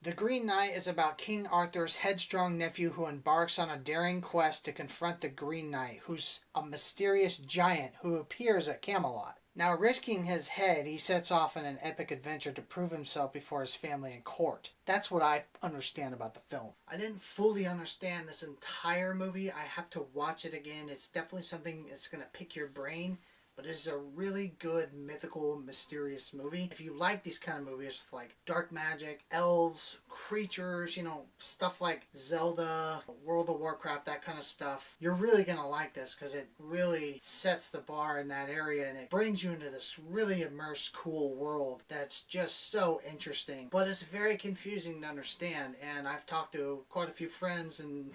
The Green Knight is about King Arthur's headstrong nephew who embarks on a daring quest to confront the Green Knight, who's a mysterious giant who appears at Camelot. Now, risking his head, he sets off on an epic adventure to prove himself before his family and court. That's what I understand about the film. I didn't fully understand this entire movie. I have to watch it again. It's definitely something that's going to pick your brain. But it's a really good, mythical, mysterious movie. If you like these kind of movies with like dark magic, elves, creatures, stuff like Zelda, World of Warcraft, that kind of stuff, you're really going to like this because it really sets the bar in that area and it brings you into this really immersed, cool world that's just so interesting. But it's very confusing to understand, and I've talked to quite a few friends and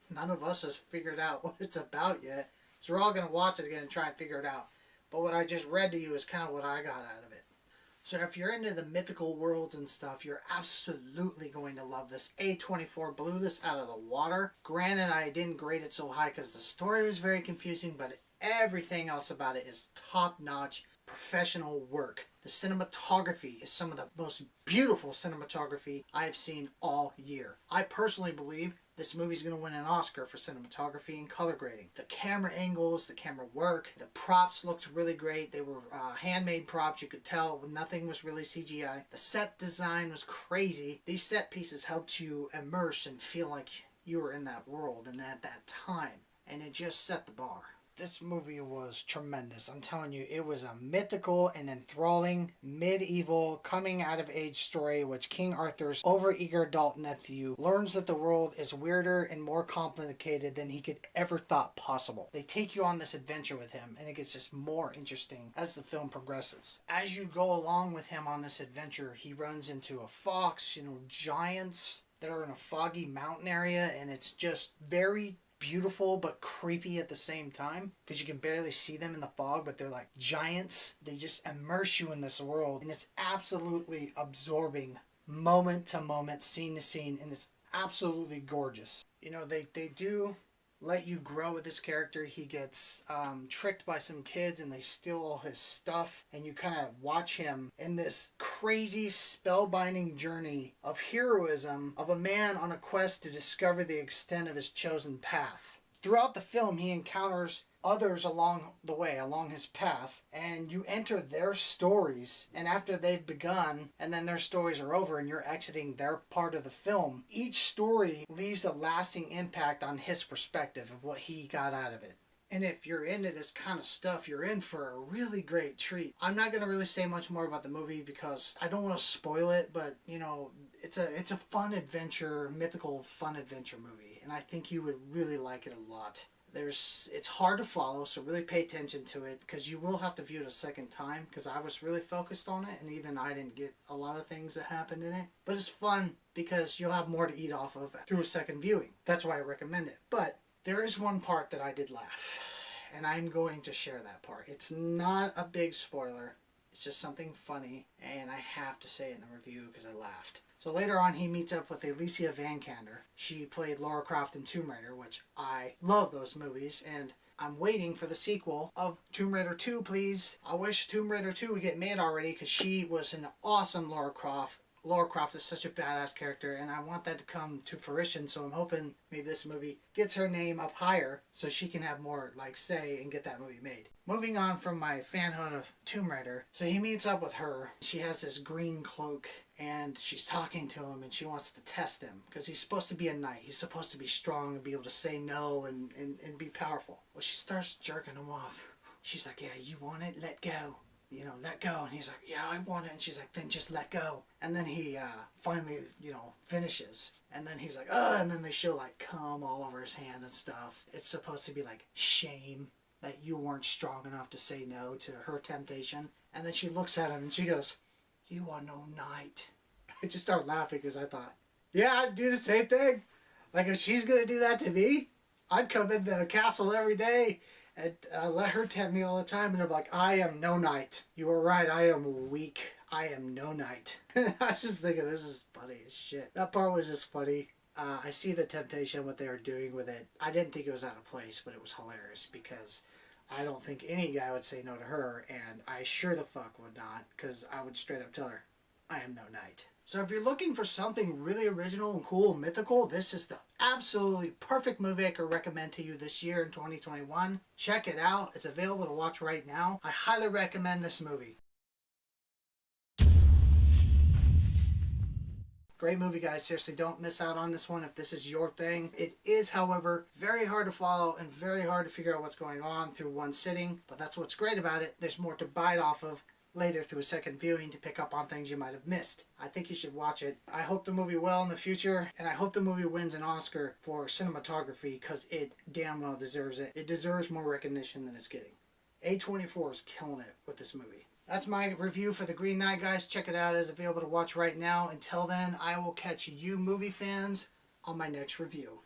none of us has figured out what it's about yet. So we're all going to watch it again and try and figure it out. But what I just read to you is kind of what I got out of it. So if you're into the mythical worlds and stuff, you're absolutely going to love this. A24 blew this out of the water. Granted, I didn't grade it so high because the story was very confusing, but everything else about it is top-notch professional work. The cinematography is some of the most beautiful cinematography I've seen all year. I personally believe this movie's going to win an Oscar for cinematography and color grading. The camera angles, the camera work, the props looked really great. They were handmade props. You could tell nothing was really CGI. The set design was crazy. These set pieces helped you immerse and feel like you were in that world and at that time. And it just set the bar. This movie was tremendous. I'm telling you, it was a mythical and enthralling, medieval, coming-out-of-age story which King Arthur's overeager adult nephew learns that the world is weirder and more complicated than he could ever thought possible. They take you on this adventure with him, and it gets just more interesting as the film progresses. As you go along with him on this adventure, he runs into a fox, giants that are in a foggy mountain area, and it's just very beautiful but creepy at the same time because you can barely see them in the fog, but they're like giants. They just immerse you in this world, and it's absolutely absorbing, moment to moment, scene to scene, and it's absolutely gorgeous. They do let you grow with this character. He gets tricked by some kids and they steal all his stuff, and you kind of watch him in this crazy spellbinding journey of heroism of a man on a quest to discover the extent of his chosen path. Throughout the film, he encounters others along the way, along his path, and you enter their stories, and after they've begun and then their stories are over and you're exiting their part of the film, each story leaves a lasting impact on his perspective of what he got out of it. And if you're into this kind of stuff, you're in for a really great treat. I'm not going to really say much more about the movie because I don't want to spoil it, but it's a fun adventure, mythical fun adventure movie, and I think you would really like it a lot. It's hard to follow, so really pay attention to it because you will have to view it a second time because I was really focused on it and even I didn't get a lot of things that happened in it. But it's fun because you'll have more to eat off of through a second viewing. That's why I recommend it. But there is one part that I did laugh, and I'm going to share that part. It's not a big spoiler. It's just something funny, and I have to say it in the review because I laughed. So later on, he meets up with Alicia Vikander. She played Lara Croft in Tomb Raider, which I love those movies, and I'm waiting for the sequel of Tomb Raider 2, please. I wish Tomb Raider 2 would get made already because she was an awesome Lara Croft. Lara Croft is such a badass character, and I want that to come to fruition, so I'm hoping maybe this movie gets her name up higher so she can have more say and get that movie made. Moving on from my fanhood of Tomb Raider, so he meets up with her. She has this green cloak, and she's talking to him, and she wants to test him because he's supposed to be a knight. He's supposed to be strong and be able to say no and be powerful. Well, she starts jerking him off. She's like, yeah, you want it? Let go. Let go. And he's like, yeah, I want it. And she's like, then just let go. And then he finally, finishes. And then he's like, and then they show cum all over his hand and stuff. It's supposed to be shame that you weren't strong enough to say no to her temptation. And then she looks at him and she goes, you are no knight. I just started laughing because I thought, yeah, I'd do the same thing. If she's going to do that to me, I'd come in the castle every day and let her tempt me all the time, and I'm like, I am no knight. You are right, I am weak. I am no knight. I was just thinking, this is funny as shit. That part was just funny. I see the temptation, what they were doing with it. I didn't think it was out of place, but it was hilarious because I don't think any guy would say no to her, and I sure the fuck would not, because I would straight up tell her, I am no knight. So if you're looking for something really original and cool and mythical, this is the absolutely perfect movie I could recommend to you this year in 2021. Check it out. It's available to watch right now. I highly recommend this movie. Great movie, guys. Seriously, don't miss out on this one if this is your thing. It is, however, very hard to follow and very hard to figure out what's going on through one sitting, but that's what's great about it. There's more to bite off of later through a second viewing to pick up on things you might have missed. I think you should watch it. I hope the movie will in the future, and I hope the movie wins an Oscar for cinematography because it damn well deserves it. It deserves more recognition than it's getting. A24 is killing it with this movie. That's my review for The Green Knight, guys. Check it out. It's available to watch right now. Until then, I will catch you movie fans on my next review.